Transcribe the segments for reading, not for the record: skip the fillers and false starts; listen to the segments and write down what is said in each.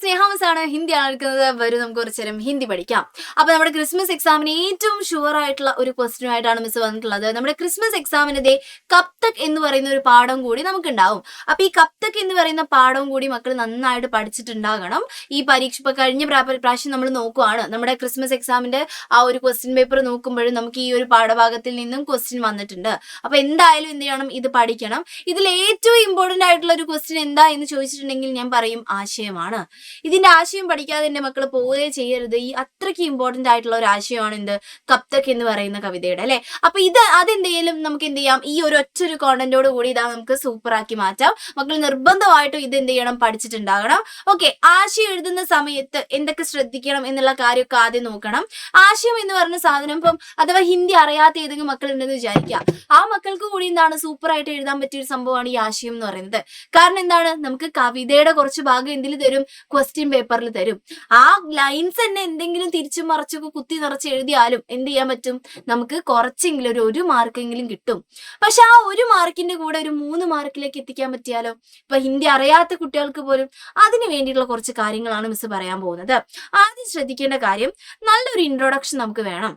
സ്നേഹാമസാണ് ഹിന്ദിയാണ് എടുക്കുന്നത്. വരും നമുക്ക് കുറച്ചേരം ഹിന്ദി പഠിക്കാം. അപ്പൊ നമ്മുടെ ക്രിസ്മസ് എക്സാമിന് ഏറ്റവും ഷുവർ ആയിട്ടുള്ള ഒരു ക്വസ്റ്റ്യൻ ആയിട്ടാണ് മിസ് വന്നിട്ടുള്ളത്. നമ്മുടെ ക്രിസ്മസ് എക്സാമിന്റെ കബ് തക് എന്ന് പറയുന്ന ഒരു പാഠം കൂടി നമുക്ക് ഉണ്ടാവും. അപ്പൊ ഈ കബ് തക് എന്ന് പറയുന്ന പാഠവും കൂടി മക്കൾ നന്നായിട്ട് പഠിച്ചിട്ടുണ്ടാകണം. ഈ പരീക്ഷ ഇപ്പൊ കഴിഞ്ഞ പ്രാവശ്യം നമ്മൾ നോക്കുവാണ്, നമ്മുടെ ക്രിസ്മസ് എക്സാമിന്റെ ആ ഒരു ക്വസ്റ്റ്യൻ പേപ്പർ നോക്കുമ്പോഴും നമുക്ക് ഈ ഒരു പാഠഭാഗത്തിൽ നിന്നും ക്വസ്റ്റ്യൻ വന്നിട്ടുണ്ട്. അപ്പൊ എന്തായാലും എന്ത് ചെയ്യണം, ഇത് പഠിക്കണം. ഇതിൽ ഏറ്റവും ഇമ്പോർട്ടന്റ് ആയിട്ടുള്ള ഒരു ക്വസ്റ്റ്യൻ എന്താ എന്ന് ചോദിച്ചിട്ടുണ്ടെങ്കിൽ ഞാൻ പറയും ആശയമാണ്. ഇതിന്റെ ആശയം പഠിക്കാതെ എന്റെ മക്കൾ പോവുകയേ ചെയ്യരുത്. ഈ അത്രയ്ക്ക് ഇമ്പോർട്ടന്റ് ആയിട്ടുള്ള ഒരു ആശയമാണ് എന്ത്, കബ് തക് എന്ന് പറയുന്ന കവിതയുടെ അല്ലെ. അപ്പൊ അതെന്തെങ്കിലും നമുക്ക് എന്ത് ചെയ്യാം, ഈ ഒരു ഒറ്റൊരു കോണ്ടന്റോട് കൂടി ഇതാ നമുക്ക് സൂപ്പർ ആക്കി മാറ്റാം. മക്കൾ നിർബന്ധമായിട്ടും ഇത് എന്ത് ചെയ്യണം, പഠിച്ചിട്ടുണ്ടാകണം. ഓക്കെ, ആശയം എഴുതുന്ന സമയത്ത് എന്തൊക്കെ ശ്രദ്ധിക്കണം എന്നുള്ള കാര്യമൊക്കെ ആദ്യം നോക്കണം. ആശയം എന്ന് പറഞ്ഞ സാധനം ഇപ്പം അഥവാ ഹിന്ദി അറിയാത്ത ഏതെങ്കിലും മക്കൾ ഉണ്ടെന്ന് വിചാരിക്കുക, ആ മക്കൾക്ക് കൂടി എന്താണ് സൂപ്പർ ആയിട്ട് എഴുതാൻ പറ്റിയ ഒരു സംഭവമാണ് ഈ ആശയം എന്ന് പറയുന്നത്. കാരണം എന്താണ്, നമുക്ക് കവിതയുടെ കുറച്ച് ഭാഗം എന്തിൽ തരും, ക്വസ്റ്റ്യൻ പേപ്പറിൽ തരും. ആ ലൈൻസ് തന്നെ എന്തെങ്കിലും തിരിച്ചും മറിച്ചൊക്കെ കുത്തി നിറച്ച് എഴുതിയാലും എന്ത് ചെയ്യാൻ പറ്റും, നമുക്ക് കുറച്ചെങ്കിലും ഒരു മാർക്കെങ്കിലും കിട്ടും. പക്ഷെ ആ ഒരു മാർക്കിന്റെ കൂടെ ഒരു 3 മാർക്കിലേക്ക് എത്തിക്കാൻ പറ്റിയാലോ. ഇപ്പൊ ഹിന്ദി അറിയാത്ത കുട്ടികൾക്ക് പോലും അതിന് വേണ്ടിയിട്ടുള്ള കുറച്ച് കാര്യങ്ങളാണ് മിസ് പറയാൻ പോകുന്നത്. ആദ്യം ശ്രദ്ധിക്കേണ്ട കാര്യം, നല്ലൊരു ഇൻട്രൊഡക്ഷൻ നമുക്ക് വേണം.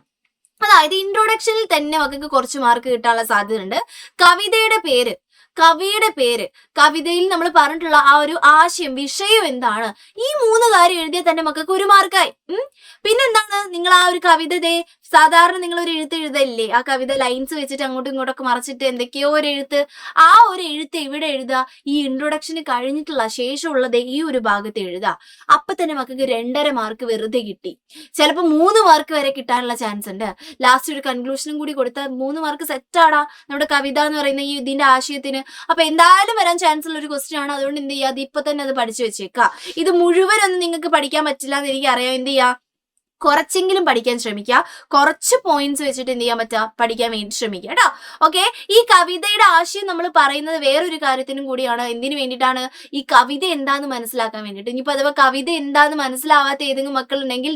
അതായത് ഇൻട്രൊഡക്ഷനിൽ തന്നെ മക്കൾക്ക് കുറച്ച് മാർക്ക് കിട്ടാനുള്ള സാധ്യത ഉണ്ട്. കവിയുടെ പേര്, കവിതയിൽ നമ്മൾ പറഞ്ഞിട്ടുള്ള ആ ഒരു ആശയം, വിഷയം എന്താണ്, ഈ 3 കാര്യം എഴുതിയാൽ തന്നെ മക്കൾക്ക് 1 മാർക്കായി. പിന്നെന്താണ്, നിങ്ങൾ ആ ഒരു കവിത സാധാരണ നിങ്ങൾ ഒരു എഴുത്ത് എഴുതല്ലേ, ആ കവിത ലൈൻസ് വെച്ചിട്ട് അങ്ങോട്ടും ഇങ്ങോട്ടൊക്കെ മറച്ചിട്ട് എന്തൊക്കെയോ ഒരു എഴുത്ത്, ആ ഒരു എഴുത്ത് ഇവിടെ എഴുതുക. ഈ ഇൻട്രൊഡക്ഷന് കഴിഞ്ഞിട്ടുള്ള ശേഷമുള്ളത് ഈ ഒരു ഭാഗത്ത് എഴുതുക. അപ്പൊ തന്നെ മക്കൾക്ക് 2.5 മാർക്ക് വെറുതെ കിട്ടി. ചിലപ്പോൾ 3 മാർക്ക് വരെ കിട്ടാനുള്ള ചാൻസ് ഉണ്ട്. ലാസ്റ്റ് ഒരു കൺക്ലൂഷനും കൂടി കൊടുത്താൽ 3 മാർക്ക് സെറ്റാടാ നമ്മുടെ കവിത എന്ന് പറയുന്ന ഈ ഇതിന്റെ ആശയത്തിന്. അപ്പൊ എന്തായാലും വരാൻ ചാൻസ് ഉള്ള ഒരു ക്വസ്റ്റ്യൻ ആണ്. അതുകൊണ്ട് എന്ത് ചെയ്യുക, അത് ഇപ്പൊ തന്നെ അത് പഠിച്ചു വെച്ചേക്കാം. ഇത് മുഴുവനൊന്നും നിങ്ങൾക്ക് പഠിക്കാൻ പറ്റില്ല എന്ന് എനിക്കറിയാം. എന്ത് ചെയ്യാ, കുറച്ചെങ്കിലും പഠിക്കാൻ ശ്രമിക്കുക. കുറച്ച് പോയിന്റ്സ് വെച്ചിട്ട് എന്ത് ചെയ്യാൻ പറ്റുക, പഠിക്കാൻ വേണ്ടി ശ്രമിക്കുക കേട്ടോ. ഓക്കെ, ഈ കവിതയുടെ ആശയം നമ്മൾ പറയുന്നത് വേറൊരു കാര്യത്തിനും കൂടിയാണ്. എന്തിനു വേണ്ടിയിട്ടാണ്, ഈ കവിത എന്താന്ന് മനസ്സിലാക്കാൻ വേണ്ടിയിട്ട്. ഇനിയിപ്പോ അഥവാ കവിത എന്താന്ന് മനസ്സിലാവാത്ത ഏതെങ്കിലും മക്കളുണ്ടെങ്കിൽ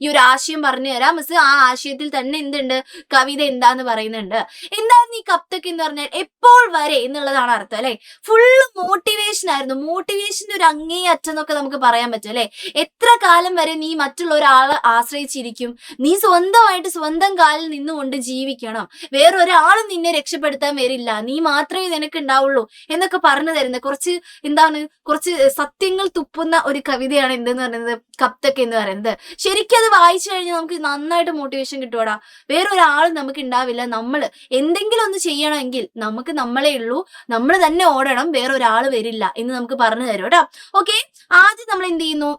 ഈ ഒരു ആശയം പറഞ്ഞു തരാം മിസ്. ആ ആശയത്തിൽ തന്നെ എന്തുണ്ട്, കവിത എന്താന്ന് പറയുന്നുണ്ട്. എന്താണ് ഈ കബ് തക് എന്ന് പറഞ്ഞാൽ എപ്പോൾ വരെ എന്നുള്ളതാണ് അർത്ഥം അല്ലെ. ഫുള്ള് മോട്ടിവേഷൻ ആയിരുന്നു. മോട്ടിവേഷന്റെ ഒരു അങ്ങേ അറ്റം എന്നൊക്കെ നമുക്ക് പറയാൻ പറ്റും അല്ലെ. എത്ര കാലം വരെ നീ മറ്റുള്ള ഒരാളെ ആശ്രയിച്ചിരിക്കും, നീ സ്വന്തമായിട്ട് സ്വന്തം കാലിൽ നിന്നുകൊണ്ട് ജീവിക്കണം, വേറൊരാളും നിന്നെ രക്ഷപ്പെടുത്താൻ വരില്ല, നീ മാത്രമേ നിനക്ക് ഉണ്ടാവുള്ളൂ എന്നൊക്കെ പറഞ്ഞു തരുന്ന കുറച്ച് സത്യങ്ങൾ തുപ്പുന്ന ഒരു കവിതയാണ് എന്തെന്ന് പറയുന്നത്, കബ് തക് എന്ന് പറയുന്നത്. ശരിക്കും അത് വായിച്ചു കഴിഞ്ഞാൽ നമുക്ക് നന്നായിട്ട് മോട്ടിവേഷൻ കിട്ടുവാടാ. വേറൊരാളും നമുക്ക് ഉണ്ടാവില്ല. നമ്മൾ എന്തെങ്കിലും ഒന്ന് ചെയ്യണമെങ്കിൽ നമുക്ക് നമ്മളേ ഉള്ളൂ, നമ്മൾ തന്നെ ഓടണം, വേറൊരാൾ വരില്ല എന്ന് നമുക്ക് പറഞ്ഞു തരും കേട്ടോ. ഓക്കെ, ആദ്യം നമ്മൾ എന്ത് ചെയ്യുന്നു,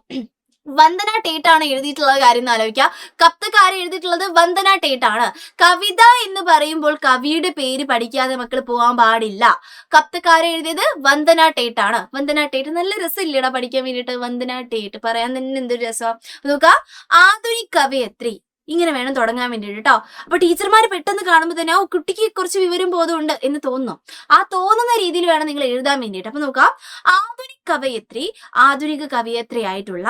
വന്ദന ടേറ്റ് ആണ് എഴുതിയിട്ടുള്ള കാര്യം എന്ന് ആലോചിക്കുക. കബ് തക് ആര് എഴുതിയിട്ടുള്ളത്, വന്ദന ടേറ്റ് ആണ്. കവിത എന്ന് പറയുമ്പോൾ കവിയുടെ പേര് പഠിക്കാതെ മക്കൾ പോകാൻ പാടില്ല. കബ് തക് ആര് എഴുതിയത്, വന്ദന ടേറ്റ് ആണ്. വന്ദന ടേറ്റ് നല്ല രസമില്ലടാ പഠിക്കാൻ വേണ്ടിയിട്ട്. വന്ദന ടേറ്റ് പറയാൻ തന്നെ എന്തൊരു രസം നോക്കുക. ആധുനിക് കവയത്രി, ഇങ്ങനെ വേണം തുടങ്ങാൻ വേണ്ടിയിട്ട് കേട്ടോ. അപ്പൊ ടീച്ചർമാർ പെട്ടെന്ന് കാണുമ്പോൾ തന്നെ ആ കുട്ടിക്ക് കുറച്ച് വിവരം ബോധമുണ്ട് എന്ന് തോന്നും. ആ തോന്നുന്ന രീതിയിൽ വേണം നിങ്ങൾ എഴുതാൻ വേണ്ടിയിട്ട്. അപ്പൊ നോക്കാം, ആധുനിക കവയത്രി ആയിട്ടുള്ള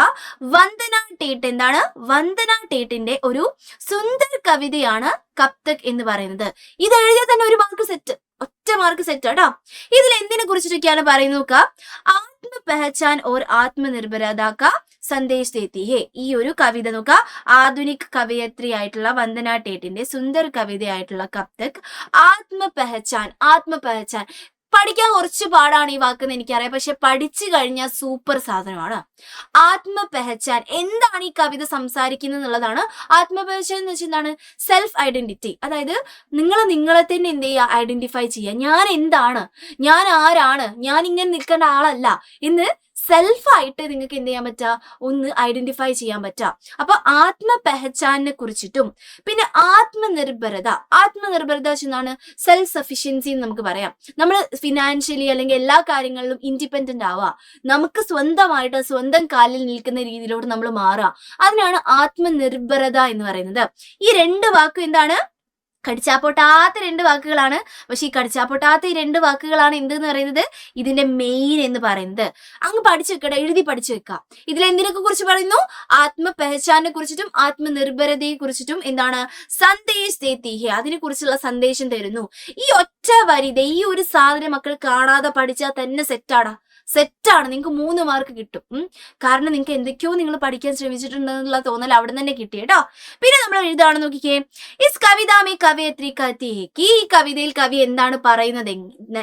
വന്ദന ടേറ്റ് എന്താണ്, വന്ദന ടേറ്റിന്റെ ഒരു സുന്ദര കവിതയാണ് കബ് തക് എന്ന് പറയുന്നത്. ഇത് എഴുതിയാൽ തന്നെ 1 മാർക്ക് സെറ്റ്, ഒറ്റ മാർക്ക് സെറ്റ് കേട്ടോ. ഇതിൽ എന്തിനെ കുറിച്ചിട്ടൊക്കെയാണ് പറയുന്നത് നോക്കുക. ആത്മ പെഹചാൻ ഓർ ആത്മനിർഭരത കാ സന്ദേശ് ദേത്തി ഹേ. ഈ ഒരു കവിത നോക്കുക, ആധുനിക് കവയത്രി ആയിട്ടുള്ള വന്ദന ടേറ്റിന്റെ സുന്ദർ കവിതയായിട്ടുള്ള കബ് തക്. ആത്മ പെഹചാൻ പഠിക്കാൻ കുറച്ച് പാടാണ് ഈ വാക്കെന്ന് എനിക്കറിയാം, പക്ഷെ പഠിച്ചു കഴിഞ്ഞാൽ സൂപ്പർ സാധനമാണ്. ആത്മ പെഹചാൻ എന്താണ് ഈ കവിത സംസാരിക്കുന്നത് എന്നുള്ളതാണ്. ആത്മ പെഹചാൻ എന്ന് വെച്ചാൽ എന്താണ്, സെൽഫ് ഐഡന്റിറ്റി. അതായത് നിങ്ങളെ തന്നെ എന്ത് ചെയ്യുക, ഐഡന്റിഫൈ ചെയ്യുക. ഞാൻ എന്താണ്, ഞാൻ ആരാണ്, ഞാൻ ഇങ്ങനെ നിൽക്കേണ്ട ആളല്ല എന്ന് സെൽഫായിട്ട് നിങ്ങൾക്ക് എന്ത് ചെയ്യാൻ പറ്റുക, ഒന്ന് ഐഡന്റിഫൈ ചെയ്യാൻ പറ്റുക. അപ്പൊ ആത്മ പെഹചാനെ കുറിച്ചിട്ടും പിന്നെ ആത്മനിർഭരത എന്താണ്, സെൽഫ് സഫിഷ്യൻസി എന്ന് നമുക്ക് പറയാം. നമ്മൾ ഫിനാൻഷ്യലി അല്ലെങ്കിൽ എല്ലാ കാര്യങ്ങളിലും ഇൻഡിപെൻഡന്റ് ആവുക, നമുക്ക് സ്വന്തമായിട്ട് സ്വന്തം കാലിൽ നിൽക്കുന്ന രീതിയിലോട്ട് നമ്മൾ മാറുക. അതിനാണ് ആത്മനിർഭരത എന്ന് പറയുന്നത്. ഈ 2 വാക്കും എന്താണ്, കടിച്ചാപ്പൊട്ടാത്ത 2 വാക്കുകളാണ്. പക്ഷെ ഈ കടിച്ചാപ്പൊട്ടാത്ത ഈ 2 വാക്കുകളാണ് എന്തെന്ന് പറയുന്നത്, ഇതിന്റെ മെയിൻ എന്ന് പറയുന്നത്. അങ്ങ് പഠിച്ചു വെക്കട്ടെ, എഴുതി പഠിച്ചു വെക്കാം. ഇതിൽ എന്തിനൊക്കെ കുറിച്ച് പറയുന്നു, ആത്മ പെഹചാനെ കുറിച്ചിട്ടും ആത്മനിർഭരതയെ കുറിച്ചിട്ടും എന്താണ്, സന്ദേശ് ദേത്തി ഹേ, അതിനെ കുറിച്ചുള്ള സന്ദേശം തരുന്നു. ഈ ഒറ്റ വരി, ഈ ഒരു സാധനം മക്കൾ കാണാതെ പഠിച്ചാൽ തന്നെ സെറ്റാടാ. സെറ്റാണ്, നിങ്ങൾക്ക് 3 മാർക്ക് കിട്ടും. കാരണം നിങ്ങൾക്ക് എന്തൊക്കെയോ നിങ്ങൾ പഠിക്കാൻ ശ്രമിച്ചിട്ടുണ്ടെന്നുള്ള തോന്നൽ അവിടെ തന്നെ കിട്ടി കേട്ടോ. പിന്നെ നമ്മൾ എഴുതാണെന്ന് നോക്കിക്കേ, ഇസ് കവിതാമേ കവയത്രി കഥേക്ക്, ഈ കവിതയിൽ കവി എന്താണ് പറയുന്നത്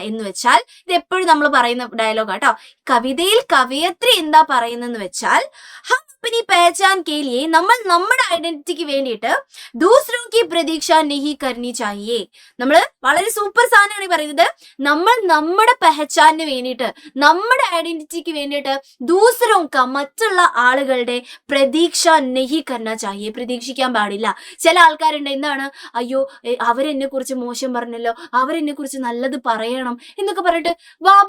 എന്ന് വെച്ചാൽ, ഇത് എപ്പോഴും നമ്മൾ പറയുന്ന ഡയലോഗ് കേട്ടോ. കവിതയിൽ കവയത്രി എന്താ പറയുന്നതെന്ന് വെച്ചാൽ, ഹം അപ്നി പഹചാൻ കെ ലിയെ, നമ്മൾ നമ്മുടെ ഐഡന്റിറ്റിക്ക് വേണ്ടിയിട്ട് ദൂസറോ കി പ്രതീക്ഷ നഹി കർണി ചാഹിയേ. നമ്മൾ വളരെ സൂപ്പർ സാധനമാണ് ഈ പറയുന്നത്. നമ്മൾ നമ്മുടെ പെഹച്ചാനിന് വേണ്ടിയിട്ട്, നമ്മുടെ ഐഡന്റിറ്റിക്ക് വേണ്ടിയിട്ട് ദൂസറോ ക, മറ്റുള്ള ആളുകളുടെ പ്രതീക്ഷ നഹി കർണ ചാഹിയേ, പ്രതീക്ഷിക്കാൻ പാടില്ല. ചില ആൾക്കാരുണ്ട്, എന്താണ്, അയ്യോ അവരെന്നെ കുറിച്ച് മോശം പറഞ്ഞല്ലോ, അവരെന്നെ കുറിച്ച് നല്ലത് പറയണം എന്നൊക്കെ പറഞ്ഞിട്ട്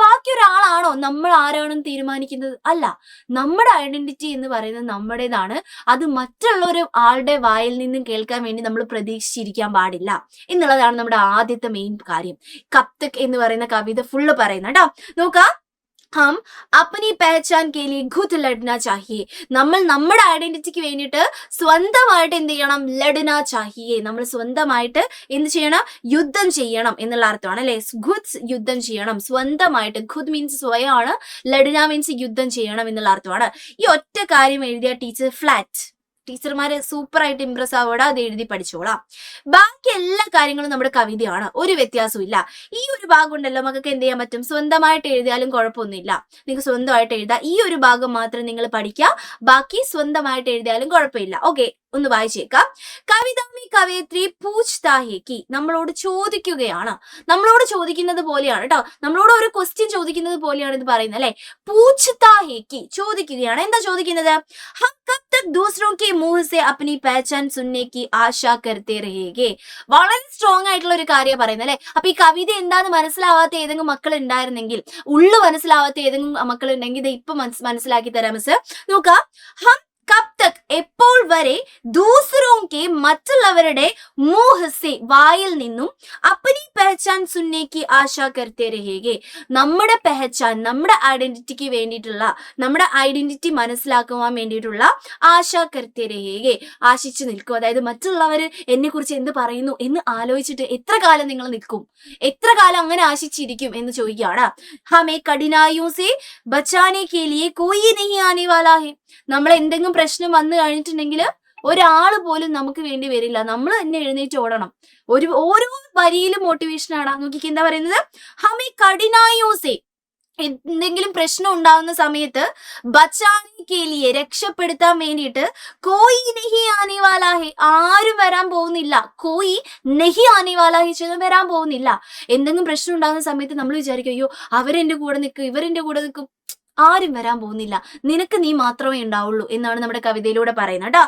ബാക്കി ഒരാളാണോ നമ്മൾ ആരാണെന്ന് തീരുമാനിക്കുന്നത്? അല്ല, നമ്മുടെ ഐഡന്റിറ്റി എന്ന് പറയുന്നത് നമ്മുടേതാണ്. അത് മറ്റുള്ളൊരു ആളുടെ വായിൽ നിന്നും കേൾക്കാൻ വേണ്ടി നമ്മൾ പ്രതീക്ഷിച്ചിരിക്കാൻ പാടില്ല എന്നുള്ളതാണ് നമ്മുടെ ആദ്യത്തെ മെയിൻ കാര്യം. കബ് തക് എന്ന് പറയുന്ന കവിത ഫുള്ള് പറയുന്ന കേട്ടോ. നോക്കാം, ഹം അപ്പനി പെഹചാൻ കെ ലിയെ ഖുദ് ലഡ്ന ചാഹിയേ, നമ്മൾ നമ്മുടെ ഐഡന്റിറ്റിക്ക് വേണ്ടിയിട്ട് സ്വന്തമായിട്ട് എന്ത് ചെയ്യണം? ലഡ്ന ചാഹിയേ, നമ്മൾ സ്വന്തമായിട്ട് എന്ത് ചെയ്യണം? യുദ്ധം ചെയ്യണം എന്നുള്ള അർത്ഥമാണ് അല്ലെ. ഖുദ് യുദ്ധം ചെയ്യണം, സ്വന്തമായിട്ട്. ഖുദ് മീൻസ് സ്വയമാണ്, ലഡ്ന മീൻസ് യുദ്ധം ചെയ്യണം എന്നുള്ള അർത്ഥമാണ്. ഈ ഒറ്റ കാര്യം എഴുതിയ ടീച്ചർ ഫ്ലാറ്റ്, ടീച്ചർമാര് സൂപ്പർ ആയിട്ട് ഇംപ്രസ് ആവോടാ, അത് എഴുതി പഠിച്ചോളാം. ബാക്കി എല്ലാ കാര്യങ്ങളും നമ്മുടെ കവിതയാണ്, ഒരു വ്യത്യാസവും ഇല്ല. ഈ ഒരു ഭാഗം ഉണ്ടല്ലോ, മക്കൾക്ക് എന്ത് ചെയ്യാൻ പറ്റും? സ്വന്തമായിട്ട് എഴുതിയാലും കുഴപ്പമൊന്നുമില്ല, നിങ്ങൾക്ക് സ്വന്തമായിട്ട് എഴുതാം. ഈ ഒരു ഭാഗം മാത്രം നിങ്ങൾ പഠിക്കുക, ബാക്കി സ്വന്തമായിട്ട് എഴുതിയാലും കുഴപ്പമില്ല. ഓക്കെ, ഒന്ന് വായിച്ചേക്കാം. കവിതാമി കവയത്രി പൂച്ച്താ ഹേ കി, നമ്മളോട് ചോദിക്കുകയാണ്, നമ്മളോട് ചോദിക്കുന്നത് പോലെയാണ് കേട്ടോ, നമ്മളോട് ഒരു ക്വസ്റ്റ്യൻ ചോദിക്കുന്നത് പോലെയാണ് ഇത് പറയുന്നത് അല്ലെ. പൂച്ച്താ ഹേ കി, ചോദിക്കുകയാണ്. എന്താ ചോദിക്കുന്നത്? ഹം കബ് തക് ദൂസറോ കെ മുഹ് സെ അപ്നി പഹചാൻ സുനനെ കി ആശാ കർത്തെ രഹേഗേ. വളരെ സ്ട്രോങ് ആയിട്ടുള്ള ഒരു കാര്യം പറയുന്നത് അല്ലെ. അപ്പൊ ഈ കവിത എന്താന്ന് മനസ്സിലാവാത്ത ഏതെങ്കിലും മക്കൾ ഉണ്ടായിരുന്നെങ്കിൽ, മനസ്സിലാവാത്ത ഏതെങ്കിലും മക്കൾ ഉണ്ടെങ്കിൽ ഇത് ഇപ്പൊ മനസ്സിലാക്കി തരാം മിസ്. നോക്കാം, ഹം കബ് തക്, എപ്പോൾ വരെ, ദൂസറോ കെ, മറ്റുള്ളവരുടെ, മുഹ് സെ, വായിൽ നിന്നും, അപ്നി പെഹചാൻ സുനനെ കി ആശാ കർത്തെ രഹേഗേ, നമ്മുടെ പെഹചാൻ, നമ്മുടെ ഐഡന്റിറ്റിക്ക് വേണ്ടിയിട്ടുള്ള, നമ്മുടെ ഐഡന്റിറ്റി മനസ്സിലാക്കുവാൻ വേണ്ടിയിട്ടുള്ള ആശാ കർത്തെ രഹേഗേ, ആശിച്ചു നിൽക്കും. അതായത് മറ്റുള്ളവർ എന്നെ കുറിച്ച് എന്ത് പറയുന്നു എന്ന് ആലോചിച്ചിട്ട് എത്ര കാലം നിങ്ങൾ നിൽക്കും, എത്ര കാലം അങ്ങനെ ആശിച്ചിരിക്കും എന്ന് ചോദിക്കുകയാണ്. ഹമേ കഠിനായോ സെ ബച്ചാനെ കെ ലിയെ കോയി നഹി ആനെ വാലാ ഹെ, നമ്മൾ എന്തെങ്കിലും പ്രശ്നം വന്നു കഴിഞ്ഞിട്ടുണ്ടെങ്കിൽ ഒരാൾ പോലും നമുക്ക് വേണ്ടി വരില്ല, നമ്മൾ തന്നെ എഴുന്നേറ്റ് ഓടണം. ഓരോ വരിയിലും മോട്ടിവേഷൻ ആണ്. നോക്കിക്ക് എന്താ പറയുന്നത്? ഹമേ കഠിനായോസേ, എന്തെങ്കിലും പ്രശ്നം ഉണ്ടാവുന്ന സമയത്ത്, ബച്ചാനെ കെ ലിയെ, രക്ഷപ്പെടുത്താൻ വേണ്ടിയിട്ട്, കോയി നെഹി ആനെ വാലാ ഹെ, ആരും വരാൻ പോകുന്നില്ല. കോയി നെഹി ആനെ വാലാ ഹെ, വരാൻ പോകുന്നില്ല. എന്തെങ്കിലും പ്രശ്നം ഉണ്ടാകുന്ന സമയത്ത് നമ്മൾ വിചാരിക്കും, അയ്യോ അവരെന്റെ കൂടെ നിൽക്കും, ഇവരെന്റെ കൂടെ നിൽക്കും, ആരും വരാൻ പോകുന്നില്ല, നിനക്ക് നീ മാത്രമേ ഉണ്ടാവുള്ളൂ എന്നാണ് നമ്മുടെ കവിതയിലൂടെ പറയുന്നത് കേട്ടോ.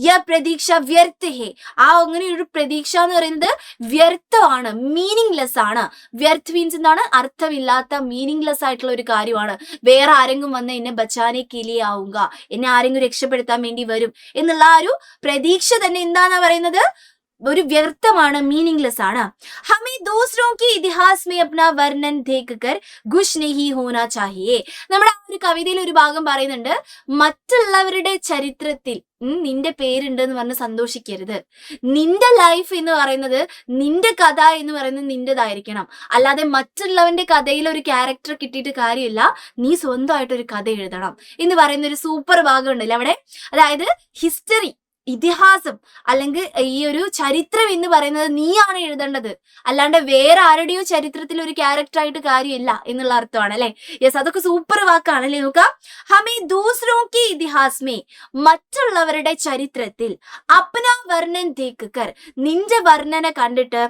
യ പ്രതീക്ഷ വ്യർത്ഥ ഹേ, ആ അങ്ങനെ ഒരു പ്രതീക്ഷ എന്ന് പറയുന്നത് വ്യർത്ഥമാണ്, മീനിങ്ലെസ് ആണ്. വ്യർത്ഥ മീൻസ് എന്താണ്? അർത്ഥമില്ലാത്ത, മീനിങ്ലെസ് ആയിട്ടുള്ള ഒരു കാര്യമാണ്. വേറെ ആരെങ്കിലും വന്ന് എന്നെ ബച്ചാനെ കിലിയെ ആവുക, എന്നെ ആരെങ്കിലും രക്ഷപ്പെടുത്താൻ വേണ്ടി വരും എന്നുള്ള ആ ഒരു പ്രതീക്ഷ തന്നെ എന്താന്നാ പറയുന്നത്? ഒരു വ്യർത്ഥമാണ്, മീനിങ്ലെസ് ആണ്. ഹമേ ദൂസറോ കി ഇതിഹാസ് മേ അപ്നാ വർണ്ണൻ ദേഖ് കർ ഖുശ് നഹി ഹോനാ ചാഹിയേ. നമ്മുടെ ആ ഒരു കവിതയിൽ ഒരു ഭാഗം പറയുന്നുണ്ട്, മറ്റുള്ളവരുടെ ചരിത്രത്തിൽ നിന്റെ പേരുണ്ട് എന്ന് പറഞ്ഞ് സന്തോഷിക്കരുത്. നിന്റെ ലൈഫ് എന്ന് പറയുന്നത്, നിന്റെ കഥ എന്ന് പറയുന്നത് നിന്റേതായിരിക്കണം. അല്ലാതെ മറ്റുള്ളവന്റെ കഥയിൽ ഒരു ക്യാരക്ടർ കിട്ടിയിട്ട് കാര്യമില്ല, നീ സ്വന്തമായിട്ടൊരു കഥ എഴുതണം എന്ന് പറയുന്ന ഒരു സൂപ്പർ ഭാഗം ഉണ്ടല്ലോ അവിടെ. അതായത് ഹിസ്റ്ററി, ഇതിഹാസം അല്ലെങ്കിൽ ഈ ഒരു ചരിത്രം എന്ന് പറയുന്നത് നീയാണ് എഴുതേണ്ടത്, അല്ലാണ്ട് വേറെ ആരുടെയോ ചരിത്രത്തിൽ ഒരു ക്യാരക്ടർ ആയിട്ട് കാര്യമില്ല എന്നുള്ള അർത്ഥമാണ് അല്ലെ. യെസ്, അതൊക്കെ സൂപ്പർ വാക്കാണ് അല്ലെ. നോക്കാം, ഹമേ ദൂസറോ കി ഇതിഹാസ് മേ, മറ്റുള്ളവരുടെ ചരിത്രത്തിൽ, അപ്നാ വർണ്ണൻ ദേഖ് കർ, നിന്റെ വർണ്ണന കണ്ടിട്ട്,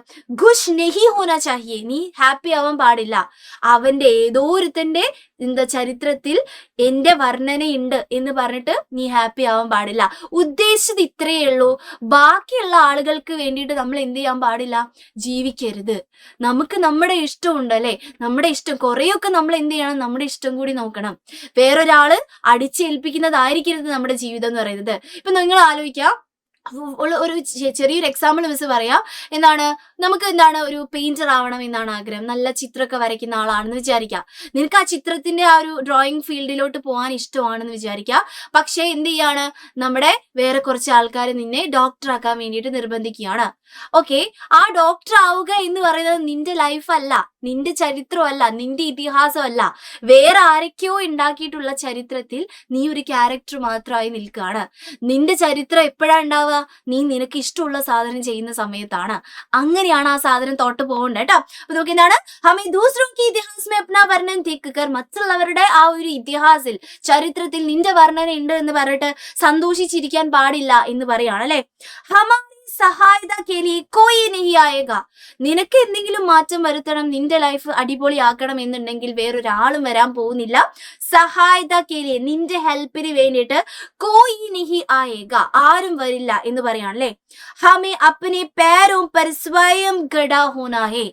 ഖുശ് നഹി ഹോനാ ചാഹിയേ, നീ ഹാപ്പി ആവാൻ പാടില്ല. അവന്റെ ഏതോ ഒരുത്തന്റെ ചരിത്രത്തിൽ എന്റെ വർണ്ണനയുണ്ട് എന്ന് പറഞ്ഞിട്ട് നീ ഹാപ്പി ആവാൻ പാടില്ല. ഉദ്ദേശിച്ചത് ഇത്രയേ ഉള്ളൂ. ബാക്കിയുള്ള ആളുകൾക്ക് വേണ്ടിയിട്ട് നമ്മൾ എന്ത് ചെയ്യാൻ പാടില്ല? ജീവിക്കരുത്. നമുക്ക് നമ്മുടെ ഇഷ്ടമുണ്ട് അല്ലെ, നമ്മുടെ ഇഷ്ടം കുറെയൊക്കെ നമ്മൾ എന്ത് ചെയ്യണം? നമ്മുടെ ഇഷ്ടം കൂടി നോക്കണം. വേറൊരാള് അടിച്ചേൽപ്പിക്കുന്നതായിരിക്കരുത് നമ്മുടെ ജീവിതം എന്ന് പറയുന്നത്. ഇപ്പൊ നിങ്ങൾ ആലോചിക്കാം, ഉള്ള ഒരു ചെറിയൊരു എക്സാമ്പിൾ മിസ് പറയാം. എന്താണ്, നമുക്ക് എന്താണ് ഒരു പെയിന്റർ ആവണം എന്നാണ് ആഗ്രഹം. നല്ല ചിത്രമൊക്കെ വരയ്ക്കുന്ന ആളാണെന്ന് വിചാരിക്കുക. നിനക്ക് ആ ചിത്രത്തിന്റെ ആ ഒരു ഡ്രോയിങ് ഫീൽഡിലോട്ട് പോകാൻ ഇഷ്ടമാണെന്ന് വിചാരിക്കുക. പക്ഷേ എന്ത് ചെയ്യാണ്, നമ്മുടെ വേറെ കുറച്ച് ആൾക്കാർ നിന്നെ ഡോക്ടർ ആക്കാൻ വേണ്ടിയിട്ട് നിർബന്ധിക്കുകയാണ്. ഓക്കെ, ആ ഡോക്ടർ ആവുക എന്ന് പറയുന്നത് നിന്റെ ലൈഫല്ല, നിന്റെ ചരിത്രമല്ല, നിന്റെ ഇതിഹാസമല്ല, വേറെ ആരൊക്കെയോ ഉണ്ടാക്കിയിട്ടുള്ള ചരിത്രത്തിൽ നീ ഒരു ക്യാരക്ടർ മാത്രമായി നിൽക്കുകയാണ്. നിന്റെ ചരിത്രം എപ്പോഴാണ് ഉണ്ടാവുക? നീ നിനക്ക് ഇഷ്ടമുള്ള സാധനം ചെയ്യുന്ന സമയത്താണ്. അങ്ങനെയാണ് ആ സാധനം തോട്ട് പോകേണ്ടത് കേട്ടോ. അപ്പൊ നമുക്ക് എന്താണ്, ഹമേ ദൂസറോ കി ഇതിഹാസ് മേ അപ്നാ വർണ്ണൻ ദേഖ് കർ, മറ്റുള്ളവരുടെ ആ ഒരു ഇതിഹാസിൽ, ചരിത്രത്തിൽ നിന്റെ വർണ്ണന ഉണ്ട് എന്ന് പറഞ്ഞിട്ട് സന്തോഷിച്ചിരിക്കാൻ പാടില്ല എന്ന് പറയാണ് അല്ലെ. ഹമാരി സഹായത കേലി കോയി നഹി ആയേഗ, നിനക്ക് എന്തെങ്കിലും മാറ്റം വരുത്തണം, നിന്റെ ലൈഫ് അടിപൊളിയാക്കണം എന്നുണ്ടെങ്കിൽ വേറൊരാളും വരാൻ പോകുന്നില്ല. സഹായത കേലി, നിന്റെ ഹെൽപ്പിന് വേണ്ടിയിട്ട് കോയി നഹി ആയേഗ, ആരും വരില്ല എന്ന് പറയാണല്ലേ. ഹമേ അപ്പനെ പേരോം പർ സ്വയം ഖടാ ഹോനാ ഹേ,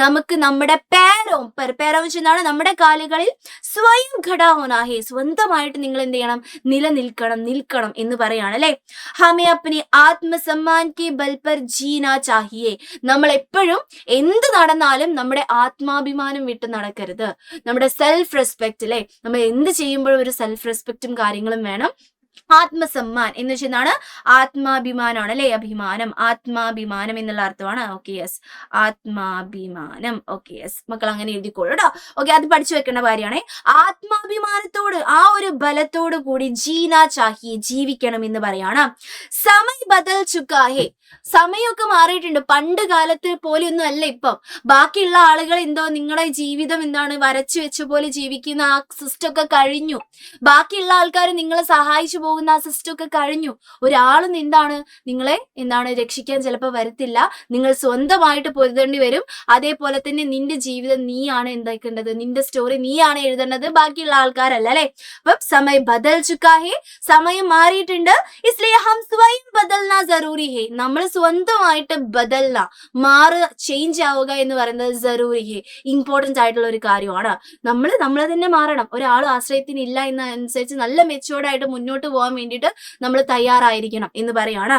നമുക്ക് നമ്മുടെ പേരോം പർ, പേരോം വെച്ചെന്താണ് നമ്മുടെ കാലുകളിൽ, സ്വയം ഖടാ ഹോനാ ഹേ, സ്വന്തമായിട്ട് നിങ്ങൾ എന്ത് ചെയ്യണം, നിൽക്കണം എന്ന് പറയാണല്ലേ. ഹമേ അപ്പനെ ആത്മസമ്മാൻ കെ ബൽ പർ ജീനാ ചാഹിയേ, നമ്മൾ എപ്പോഴും എന്ത് നടന്നാലും നമ്മുടെ ആത്മാഭിമാനം വിട്ട് നടക്കരുത്. നമ്മുടെ സെൽഫ് റെസ്പെക്ട് അല്ലെ, നമ്മൾ എന്ത് ചെയ്യുമ്പോഴും ഒരു സെൽഫ് റെസ്പെക്റ്റും കാര്യങ്ങളും വേണം. ആത്മസമ്മാൻ എന്ന് വെച്ചാൽ ആത്മാഭിമാനമാണ് അല്ലെ, അഭിമാനം, ആത്മാഭിമാനം എന്നുള്ള അർത്ഥമാണ്. ഓക്കെ യെസ്, ആത്മാഭിമാനം. ഓക്കെ യെസ്, മക്കൾ അങ്ങനെ എഴുതിക്കോളൂ കേട്ടോ. ഓക്കെ, അത് പഠിച്ചു വെക്കേണ്ട കാര്യമാണ്. ആത്മാഭിമാനത്തോട്, ആ ഒരു ബലത്തോട് കൂടി ജീന ചാഹിയെ, ജീവിക്കണം എന്ന് പറയാണ്. സമയ ബദൽ ചുക്കാഹേ, സമയമൊക്കെ മാറിയിട്ടുണ്ട്. പണ്ട് കാലത്ത് പോലെയൊന്നും അല്ല ഇപ്പം. ബാക്കിയുള്ള ആളുകൾ എന്തോ നിങ്ങളുടെ ജീവിതം എന്താണ് വരച്ചു വെച്ച പോലെ ജീവിക്കുന്ന ആ സിസ്റ്റം ഒക്കെ കഴിഞ്ഞു. ബാക്കിയുള്ള ആൾക്കാർ നിങ്ങളെ സഹായിച്ചു പോകുന്ന ആ സിസ്റ്റം ഒക്കെ കഴിഞ്ഞു. ഒരാളും എന്താണ് നിങ്ങളെ രക്ഷിക്കാൻ ചിലപ്പോൾ വരത്തില്ല. നിങ്ങൾ സ്വന്തമായിട്ട് പൊരുതേണ്ടി വരും. അതേപോലെ തന്നെ നിന്റെ ജീവിതം നീയാണ് എന്താക്കേണ്ടത്, നിന്റെ സ്റ്റോറി നീയാണ് എഴുതേണ്ടത്, ബാക്കിയുള്ള ആൾക്കാരല്ല അല്ലെ. അപ്പം സമയം ബദൽ ചുക്കാഹേ, സമയം മാറിയിട്ടുണ്ട്. ഇസ്ലിയെ ഹം സ്വയം ബദൽനാ ജറൂരി ഹേ, നമ്മൾ സ്വന്തമായിട്ട് ബദൽന, ചേഞ്ച് ആവുക എന്ന് പറയുന്നത് ജറൂരി ഹേ, ഇമ്പോർട്ടന്റ് ആയിട്ടുള്ള ഒരു കാര്യമാണ്. നമ്മൾ തന്നെ മാറണം. ഒരാൾ ആശ്രയത്തിനില്ല എന്നനുസരിച്ച് നല്ല മെച്ചോർഡ് ആയിട്ട് മുന്നോട്ട് പോകാൻ വേണ്ടിയിട്ട് നമ്മൾ തയ്യാറായിരിക്കണം എന്ന് പറയാണ്.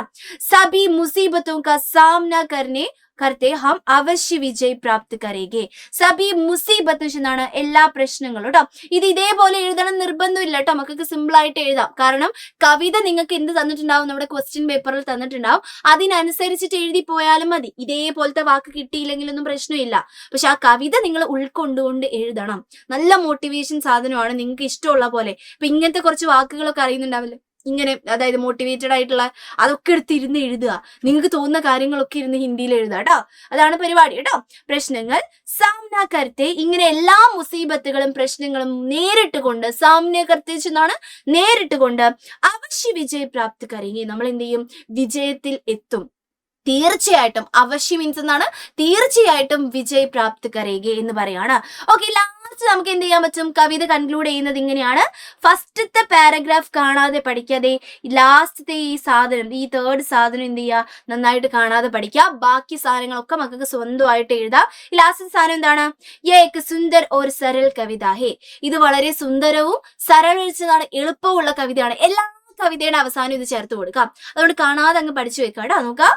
സബി മുസീബത്തും കാ സാമന കർനെ करते हम अवश्य विजय प्राप्त करेंगे. സബി മുസീബത്ത് എന്നാണ് എല്ലാ പ്രശ്നങ്ങളും കേട്ടോ. ഇത് ഇതേപോലെ എഴുതണം നിർബന്ധമില്ല കേട്ടോ, മക്കൾക്ക് സിമ്പിൾ ആയിട്ട് എഴുതാം. കാരണം കവിത നിങ്ങൾക്ക് എന്ത് തന്നിട്ടുണ്ടാവും, നമ്മുടെ ക്വസ്റ്റ്യൻ പേപ്പറിൽ തന്നിട്ടുണ്ടാവും. അതിനനുസരിച്ചിട്ട് എഴുതി പോയാലും മതി. ഇതേപോലത്തെ വാക്ക് കിട്ടിയില്ലെങ്കിലൊന്നും പ്രശ്നമില്ല. പക്ഷെ ആ കവിത നിങ്ങൾ ഉൾക്കൊണ്ടുകൊണ്ട് എഴുതണം. നല്ല മോട്ടിവേഷൻ സാധനമാണ്. നിങ്ങൾക്ക് ഇഷ്ടമുള്ള പോലെ ഇപ്പൊ ഇങ്ങനത്തെ കുറച്ച് വാക്കുകളൊക്കെ അറിയുന്നുണ്ടാവില്ലേ, ഇങ്ങനെ അതായത് മോട്ടിവേറ്റഡ് ആയിട്ടുള്ള അതൊക്കെ എടുത്തിരുന്ന് എഴുതുക. നിങ്ങൾക്ക് തോന്നുന്ന കാര്യങ്ങളൊക്കെ ഇരുന്ന് ഹിന്ദിയിൽ എഴുതുക കേട്ടോ. അതാണ് പരിപാടി കേട്ടോ. പ്രശ്നങ്ങൾ സാമ്ന കർത്തെ, ഇങ്ങനെ എല്ലാ മുസീബത്തുകളും പ്രശ്നങ്ങളും നേരിട്ട് കൊണ്ട്, സാമ്ന കർത്തെ എന്നാണ് നേരിട്ട് കൊണ്ട്, അവശ്യ വിജയ പ്രാപ്തി കരങ്ങി, നമ്മൾ എന്ത് ചെയ്യും, വിജയത്തിൽ എത്തും. തീർച്ചയായിട്ടും അവശ്യ മീൻസ് എന്നാണ്, തീർച്ചയായിട്ടും വിജയ പ്രാപ്തി കരയുക എന്ന് പറയാണ്. ഓക്കെ, ലാസ്റ്റ് നമുക്ക് എന്ത് ചെയ്യാൻ പറ്റും, കവിത കൺക്ലൂഡ് ചെയ്യുന്നത് ഇങ്ങനെയാണ്. ഫസ്റ്റത്തെ പാരഗ്രാഫ് കാണാതെ പഠിക്കാതെ, ലാസ്റ്റത്തെ ഈ സാധനം, ഈ തേർഡ് സാധനം എന്ത് ചെയ്യുക, നന്നായിട്ട് കാണാതെ പഠിക്കുക. ബാക്കി സാധനങ്ങളൊക്കെ മക്കൾക്ക് സ്വന്തമായിട്ട് എഴുതാം. ലാസ്റ്റത്തെ സാധനം എന്താണ്, യേക്ക് സുന്ദർ ഒരു സരൽ കവിത ഹേ, ഇത് വളരെ സുന്ദരവും സരളമാണ്, എളുപ്പമുള്ള കവിതയാണ്. എല്ലാ കവിതയുടെ അവസാനം ഇത് ചേർത്ത് കൊടുക്കാം. അതുകൊണ്ട് കാണാതെ അങ്ങ് പഠിച്ചു വെക്കാം കേട്ടോ. നോക്കാം,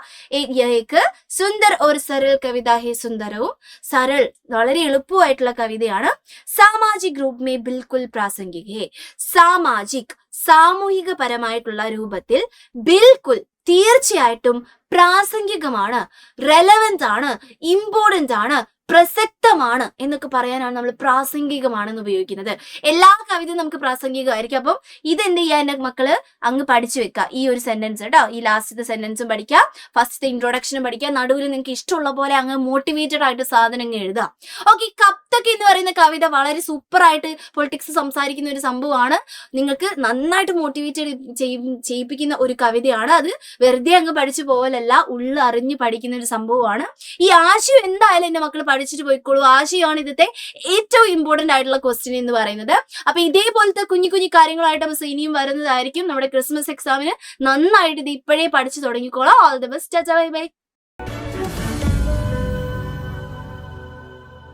ഏക്ക് സുന്ദർ ഒരു സരൽ കവിത ഹേ, സുന്ദരവും സരൾ വളരെ എളുപ്പമായിട്ടുള്ള കവിതയാണ്. സാമാജിക് ഗ്രൂപ്പ് മേ ബിൽക്കുൽ പ്രാസംഗിക് ഹേ, സാമാജിക് സാമൂഹികപരമായിട്ടുള്ള രൂപത്തിൽ, ബിൽക്കുൽ തീർച്ചയായിട്ടും, പ്രാസംഗികമാണ്, റെലവന്റ് ആണ്, ഇമ്പോർട്ടന്റ് ആണ്, പ്രസക്തമാണ് എന്നൊക്കെ പറയാനാണ് നമ്മൾ പ്രാസംഗികമാണെന്ന് ഉപയോഗിക്കുന്നത്. എല്ലാ കവിതയും നമുക്ക് പ്രാസംഗികമായിരിക്കും. അപ്പം ഇതെന്ത് ചെയ്യാൻ എന്റെ മക്കള് അങ്ങ് പഠിച്ചു വെക്കുക. ഈ ഒരു സെന്റൻസ് കേട്ടോ, ഈ ലാസ്റ്റത്തെ സെന്റൻസും പഠിക്കുക, ഫസ്റ്റത്തെ ഇൻട്രൊഡക്ഷനും പഠിക്കുക, നടുവിൽ നിങ്ങൾക്ക് ഇഷ്ടമുള്ള പോലെ അങ്ങ് മോട്ടിവേറ്റഡ് ആയിട്ട് സാധനങ്ങൾ എഴുതുക. ഓക്കെ, കപ്തക്ക് എന്ന് പറയുന്ന കവിത വളരെ സൂപ്പർ ആയിട്ട് പൊളിറ്റിക്സ് സംസാരിക്കുന്ന ഒരു സംഭവമാണ്. നിങ്ങൾക്ക് നന്നായിട്ട് മോട്ടിവേറ്റഡ് ചെയ്യിപ്പിക്കുന്ന ഒരു കവിതയാണ്. അത് വെറുതെ അങ്ങ് പഠിച്ചു പോകലല്ല, ഉള്ളറിഞ്ഞ് പഠിക്കുന്ന ഒരു സംഭവമാണ്. ഈ ആശയം എന്തായാലും എന്റെ മക്കൾ പഠിച്ചിട്ട് പോയിക്കോളൂ. ആശയമാണ് ഇതിന്റെ ഏറ്റവും ഇമ്പോർട്ടന്റ് ആയിട്ടുള്ള ക്വസ്റ്റ്യൻ എന്ന് പറയുന്നത്. അപ്പൊ ഇതേപോലത്തെ കുഞ്ഞു കുഞ്ഞു കാര്യങ്ങളായിട്ട് നമുക്ക് ഇനിയും വരുന്നതായിരിക്കും. നമ്മുടെ ക്രിസ്മസ് എക്സാമിന് നന്നായിട്ട് ഇത് ഇപ്പോഴേ പഠിച്ചു തുടങ്ങിക്കോളാം. All the best, bye by.